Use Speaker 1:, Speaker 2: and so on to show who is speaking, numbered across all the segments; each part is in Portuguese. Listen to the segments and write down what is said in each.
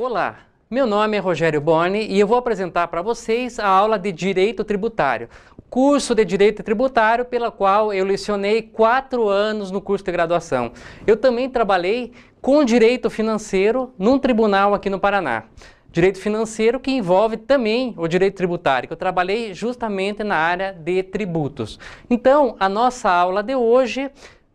Speaker 1: Olá, meu nome é Rogério Boni e eu vou apresentar para vocês a aula de Direito Tributário, curso de Direito Tributário pela qual eu lecionei 4 anos no curso de graduação. Eu também trabalhei com Direito Financeiro num tribunal aqui no Paraná. Direito Financeiro que envolve também o Direito Tributário, que eu trabalhei justamente na área de tributos. Então, a nossa aula de hoje,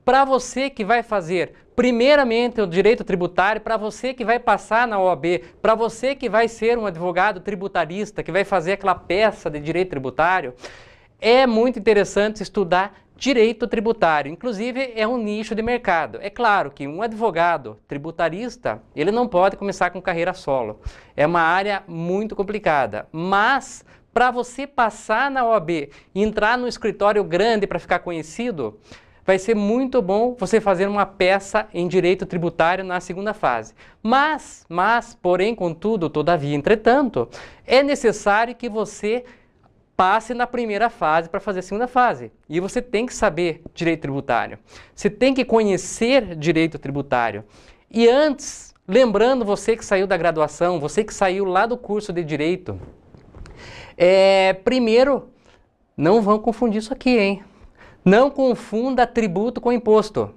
Speaker 1: para você que vai fazer primeiramente o direito tributário, para você que vai passar na OAB, para você que vai ser um advogado tributarista, que vai fazer aquela peça de direito tributário, é muito interessante estudar direito tributário. Inclusive, é um nicho de mercado. É claro que um advogado tributarista, ele não pode começar com carreira solo. É uma área muito complicada, mas para você passar na OAB e entrar no escritório grande para ficar conhecido, vai ser muito bom você fazer uma peça em direito tributário na segunda fase. Mas, porém, contudo, todavia, entretanto, é necessário que você passe na primeira fase para fazer a segunda fase. E você tem que saber direito tributário. Você tem que conhecer direito tributário. E antes, lembrando você que saiu da graduação, você que saiu lá do curso de direito, primeiro, não vão confundir isso aqui, hein? Não confunda tributo com imposto.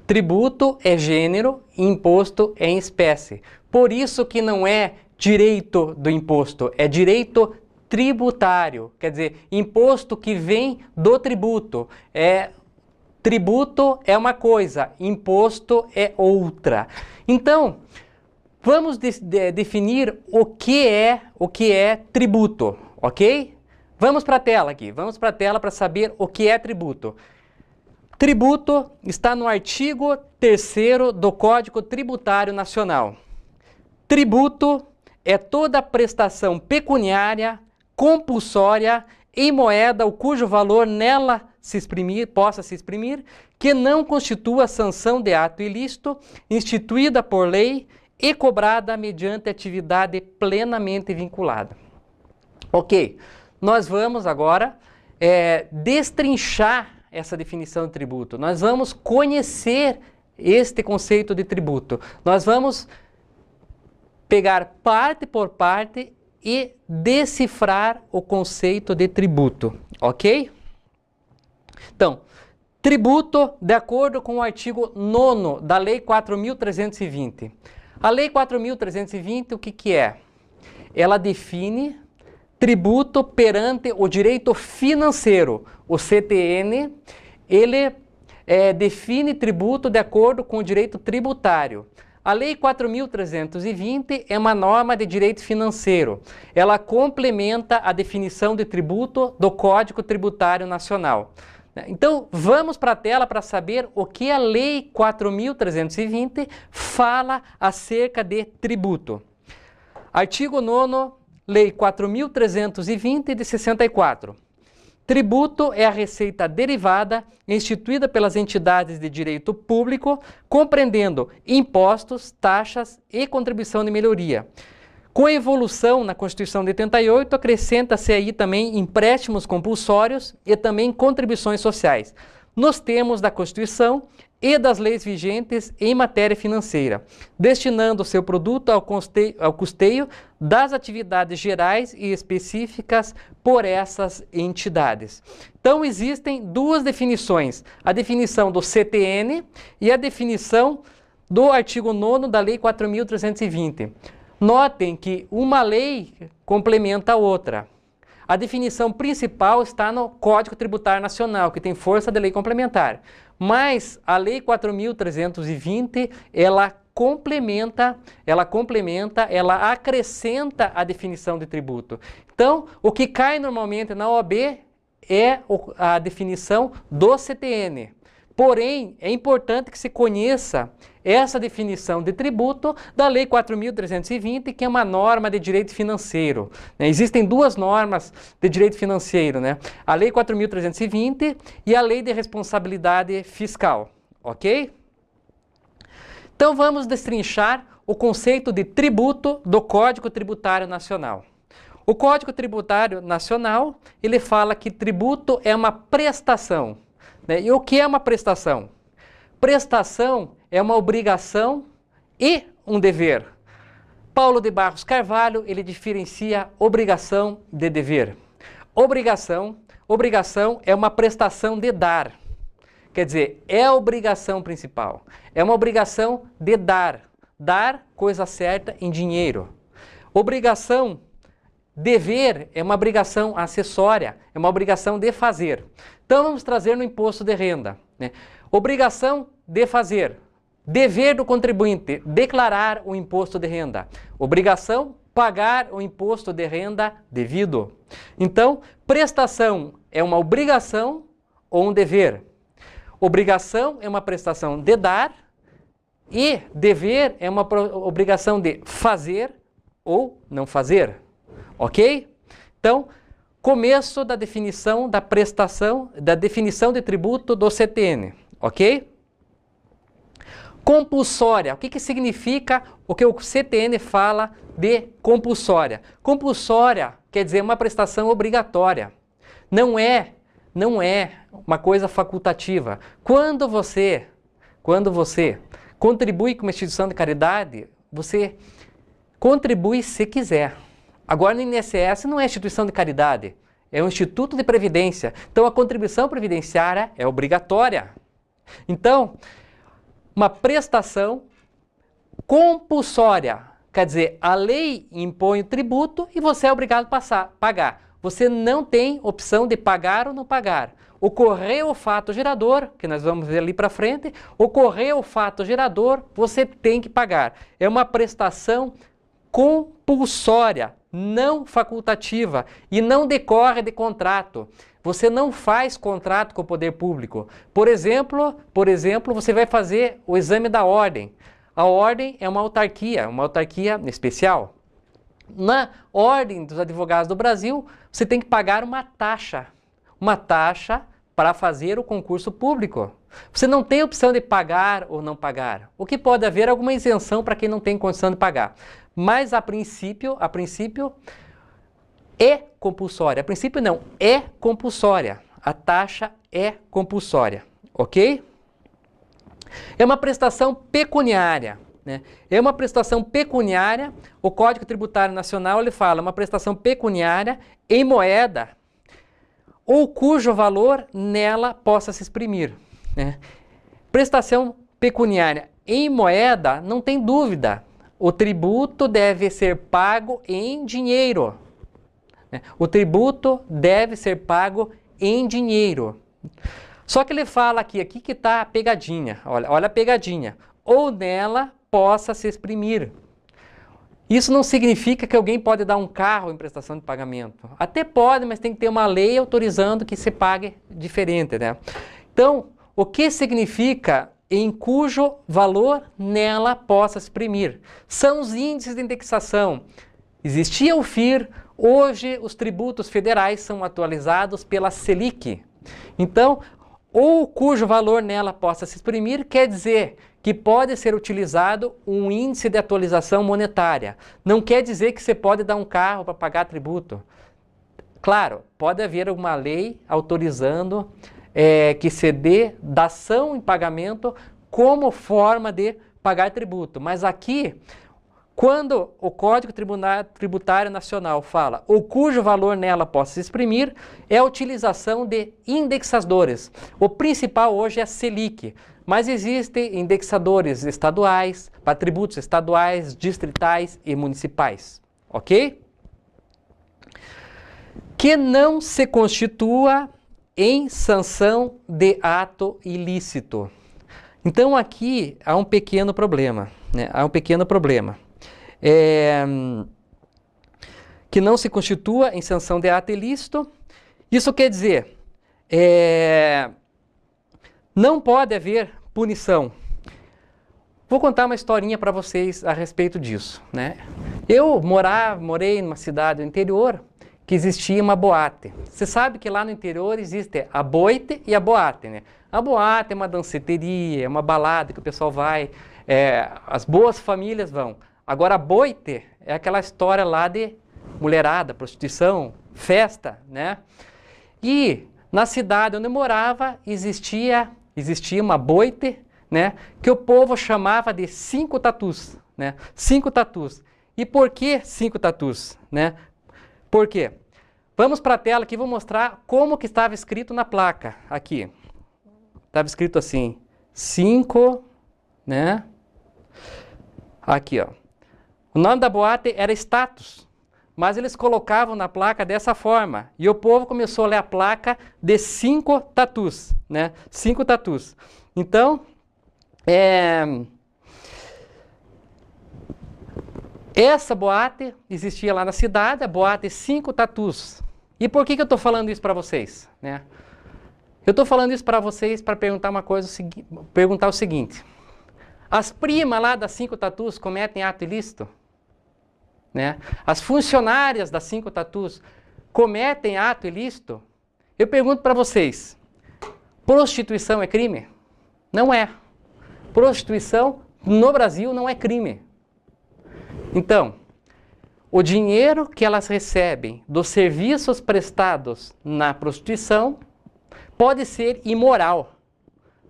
Speaker 1: Tributo é gênero, imposto é em espécie. Por isso que não é direito do imposto, é direito tributário. Quer dizer, imposto que vem do tributo. Tributo é uma coisa, imposto é outra. Então, vamos definir o que é tributo, ok? Vamos para a tela aqui, vamos para a tela para saber o que é tributo. Tributo está no artigo 3º do Código Tributário Nacional. Tributo é toda prestação pecuniária, compulsória, em moeda ou cujo valor nela possa se exprimir, que não constitua sanção de ato ilícito, instituída por lei e cobrada mediante atividade plenamente vinculada. Ok. Nós vamos agora destrinchar essa definição de tributo. Nós vamos conhecer este conceito de tributo. Nós vamos pegar parte por parte e decifrar o conceito de tributo, ok? Então, tributo de acordo com o artigo 9º da Lei 4.320. A Lei 4.320, o que é? Ela define tributo perante o direito financeiro. O CTN, ele define tributo de acordo com o direito tributário. A Lei 4.320 é uma norma de direito financeiro. Ela complementa a definição de tributo do Código Tributário Nacional. Então, vamos para a tela para saber o que a Lei 4.320 fala acerca de tributo. Artigo 9º, Lei 4.320 de 64. Tributo é a receita derivada instituída pelas entidades de direito público, compreendendo impostos, taxas e contribuição de melhoria. Com a evolução na Constituição de 88, acrescenta-se aí também empréstimos compulsórios e também contribuições sociais, nos termos da Constituição e das leis vigentes em matéria financeira, destinando seu produto ao custeio das atividades gerais e específicas por essas entidades. Então, existem duas definições, a definição do CTN e a definição do artigo 9º da Lei 4.320. Notem que uma lei complementa a outra. A definição principal está no Código Tributário Nacional, que tem força de lei complementar. Mas a Lei 4.320, ela acrescenta a definição de tributo. Então, o que cai normalmente na OAB é a definição do CTN. Porém, é importante que se conheça essa definição de tributo da Lei 4.320, que é uma norma de direito financeiro. Existem duas normas de direito financeiro, né? A Lei 4.320 e a Lei de Responsabilidade Fiscal, ok? Então vamos destrinchar o conceito de tributo do Código Tributário Nacional. O Código Tributário Nacional, ele fala que tributo é uma prestação. E o que é uma prestação? Prestação é uma obrigação e um dever. Paulo de Barros Carvalho, ele diferencia obrigação de dever. Obrigação é uma prestação de dar. Quer dizer, é a obrigação principal. É uma obrigação de dar. Dar coisa certa em dinheiro. Obrigação, dever, é uma obrigação acessória. É uma obrigação de fazer. Então, vamos trazer no imposto de renda, né? Obrigação de fazer. Dever do contribuinte, declarar o imposto de renda. Obrigação, pagar o imposto de renda devido. Então, prestação é uma obrigação ou um dever. Obrigação é uma prestação de dar e dever é uma obrigação de fazer ou não fazer. Ok? Então, começo da definição da prestação, da definição de tributo do CTN. Ok? Compulsória. O que significa o que o CTN fala de compulsória? Compulsória quer dizer uma prestação obrigatória. Não é uma coisa facultativa. Quando você contribui com uma instituição de caridade, você contribui se quiser. Agora, no INSS não é instituição de caridade, é um instituto de previdência. Então, a contribuição previdenciária é obrigatória. Então, uma prestação compulsória, quer dizer, a lei impõe o tributo e você é obrigado a pagar. Você não tem opção de pagar ou não pagar. Ocorreu o fato gerador, que nós vamos ver ali para frente, ocorreu o fato gerador, você tem que pagar. É uma prestação compulsória, não facultativa e não decorre de contrato. Você não faz contrato com o poder público. Por exemplo, você vai fazer o exame da ordem. A ordem é uma autarquia especial. Na Ordem dos Advogados do Brasil, você tem que pagar uma taxa para fazer o concurso público. Você não tem opção de pagar ou não pagar. O que pode haver é alguma isenção para quem não tem condição de pagar. Mas a princípio é compulsória. A princípio não, é compulsória. A taxa é compulsória, ok? É uma prestação pecuniária, né? É uma prestação pecuniária, o Código Tributário Nacional ele fala, uma prestação pecuniária em moeda ou cujo valor nela possa se exprimir, né? Prestação pecuniária em moeda, não tem dúvida, o tributo deve ser pago em dinheiro. O tributo deve ser pago em dinheiro. Só que ele fala aqui que está a pegadinha, olha a pegadinha, ou nela possa se exprimir. Isso não significa que alguém pode dar um carro em prestação de pagamento. Até pode, mas tem que ter uma lei autorizando que se pague diferente, né? Então, o que significa em cujo valor nela possa se exprimir? São os índices de indexação. Existia o FIR, hoje os tributos federais são atualizados pela Selic. Então, ou cujo valor nela possa se exprimir, quer dizer que pode ser utilizado um índice de atualização monetária. Não quer dizer que você pode dar um carro para pagar tributo. Claro, pode haver uma lei autorizando que se dê dação em pagamento como forma de pagar tributo. Mas aqui, quando o Código Tributário Nacional fala ou cujo valor nela possa se exprimir, é a utilização de indexadores. O principal hoje é a Selic, mas existem indexadores estaduais, para tributos estaduais, distritais e municipais. Ok? Que não se constitua em sanção de ato ilícito. Então aqui há um pequeno problema, né? Há um pequeno problema. Que não se constitua em sanção de ato ilícito. Isso quer dizer, não pode haver punição. Vou contar uma historinha para vocês a respeito disso, né? Eu morei numa cidade do interior que existia uma boate. Você sabe que lá no interior existe a boite e a boate, né? A boate é uma danceteria, é uma balada que o pessoal vai, as boas famílias vão. Agora, a boite é aquela história lá de mulherada, prostituição, festa, né? E na cidade onde eu morava existia uma boite, né? Que o povo chamava de 5 tatus, né? 5 tatus. E por que 5 tatus? Né? Por quê? Vamos para a tela aqui, vou mostrar como que estava escrito na placa. Aqui. Estava escrito assim, 5, né? Aqui, ó. O nome da boate era Status, mas eles colocavam na placa dessa forma. E o povo começou a ler a placa de 5 tatus, né? 5 tatus. Então, essa boate existia lá na cidade, a boate 5 tatus. E por que eu estou falando isso para vocês? Né? Eu estou falando isso para vocês para perguntar uma coisa, perguntar o seguinte. As primas lá das 5 tatus cometem ato ilícito? Né? As funcionárias das 5 tatus cometem ato ilícito? Eu pergunto para vocês, prostituição é crime? Não é. Prostituição no Brasil não é crime. Então, o dinheiro que elas recebem dos serviços prestados na prostituição pode ser imoral,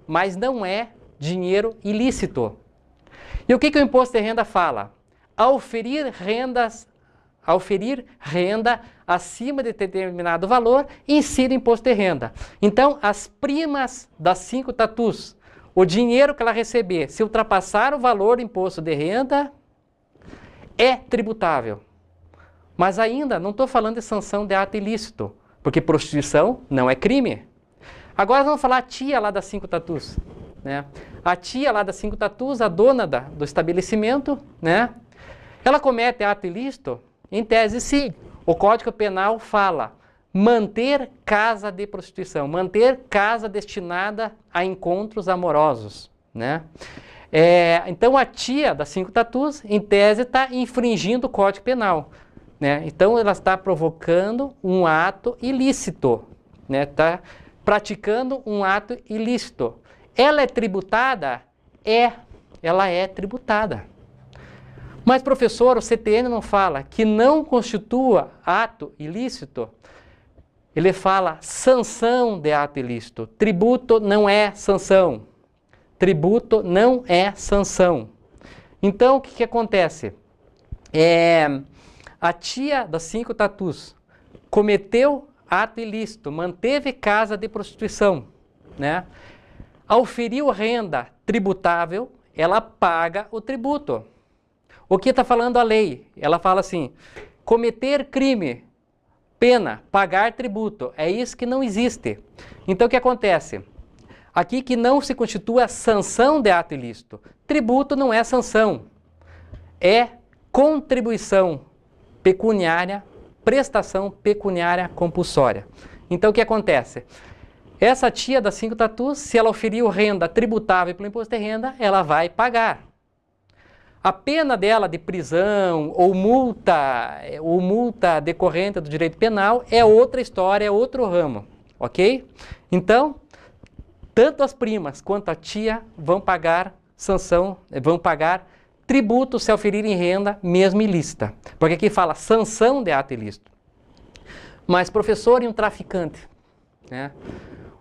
Speaker 1: mas não é dinheiro ilícito. E o que o imposto de renda fala? Ao ferir renda acima de determinado valor, incide imposto de renda. Então, as primas das 5 tatus, o dinheiro que ela receber, se ultrapassar o valor do imposto de renda, é tributável. Mas ainda não estou falando de sanção de ato ilícito, porque prostituição não é crime. Agora vamos falar a tia lá das 5 tatus. Né? A tia lá das 5 tatus, a dona do estabelecimento, né? Ela comete ato ilícito? Em tese, sim. O Código Penal fala manter casa de prostituição, manter casa destinada a encontros amorosos. Né? Então, a tia das 5 tatus, em tese, está infringindo o Código Penal. Né? Então, ela está provocando um ato ilícito. Né? Está praticando um ato ilícito. Ela é tributada? Ela é tributada. Mas, professor, o CTN não fala que não constitua ato ilícito? Ele fala sanção de ato ilícito. Tributo não é sanção. Tributo não é sanção. Então, o que acontece? A tia das 5 tatus cometeu ato ilícito, manteve casa de prostituição, né? Auferiu renda tributável, ela paga o tributo. O que está falando a lei? Ela fala assim, cometer crime, pena, pagar tributo. É isso que não existe. Então, o que acontece? Aqui que não se constitua sanção de ato ilícito. Tributo não é sanção. É contribuição pecuniária, prestação pecuniária compulsória. Então, o que acontece? Essa tia das 5 tatus, se ela oferiu renda tributável pelo imposto de renda, ela vai pagar. A pena dela de prisão ou multa decorrente do direito penal é outra história, é outro ramo, ok? Então, tanto as primas quanto a tia vão pagar sanção, vão pagar tributo se oferirem renda mesmo ilícita. Porque aqui fala sanção de ato ilícito. Mas, professor, e um traficante? Né?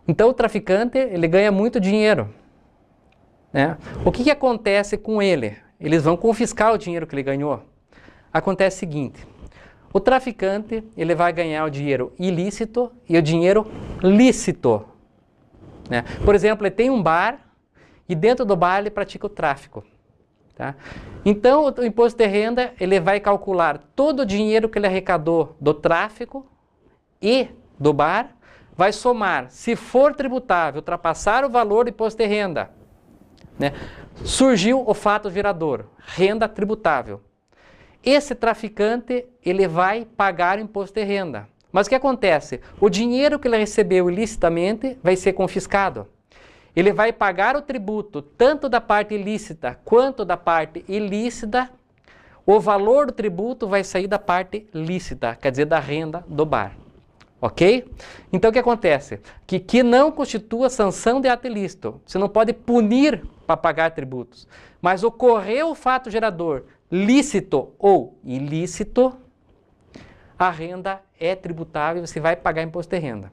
Speaker 1: Então, o traficante, ele ganha muito dinheiro. Né? O que acontece com ele? Eles vão confiscar o dinheiro que ele ganhou. Acontece o seguinte, o traficante, ele vai ganhar o dinheiro ilícito e o dinheiro lícito. Né? Por exemplo, ele tem um bar e dentro do bar ele pratica o tráfico. Tá? Então, o imposto de renda, ele vai calcular todo o dinheiro que ele arrecadou do tráfico e do bar, vai somar, se for tributável, ultrapassar o valor do imposto de renda, né? Surgiu o fato gerador, renda tributável. Esse traficante, ele vai pagar o imposto de renda. Mas o que acontece? O dinheiro que ele recebeu ilicitamente vai ser confiscado. Ele vai pagar o tributo tanto da parte ilícita quanto da parte ilícita. O valor do tributo vai sair da parte lícita, quer dizer, da renda do bar. Ok? Então, o que acontece? Que não constitua sanção de ato ilícito. Você não pode punir para pagar tributos. Mas ocorreu o fato gerador lícito ou ilícito, a renda é tributável e você vai pagar imposto de renda.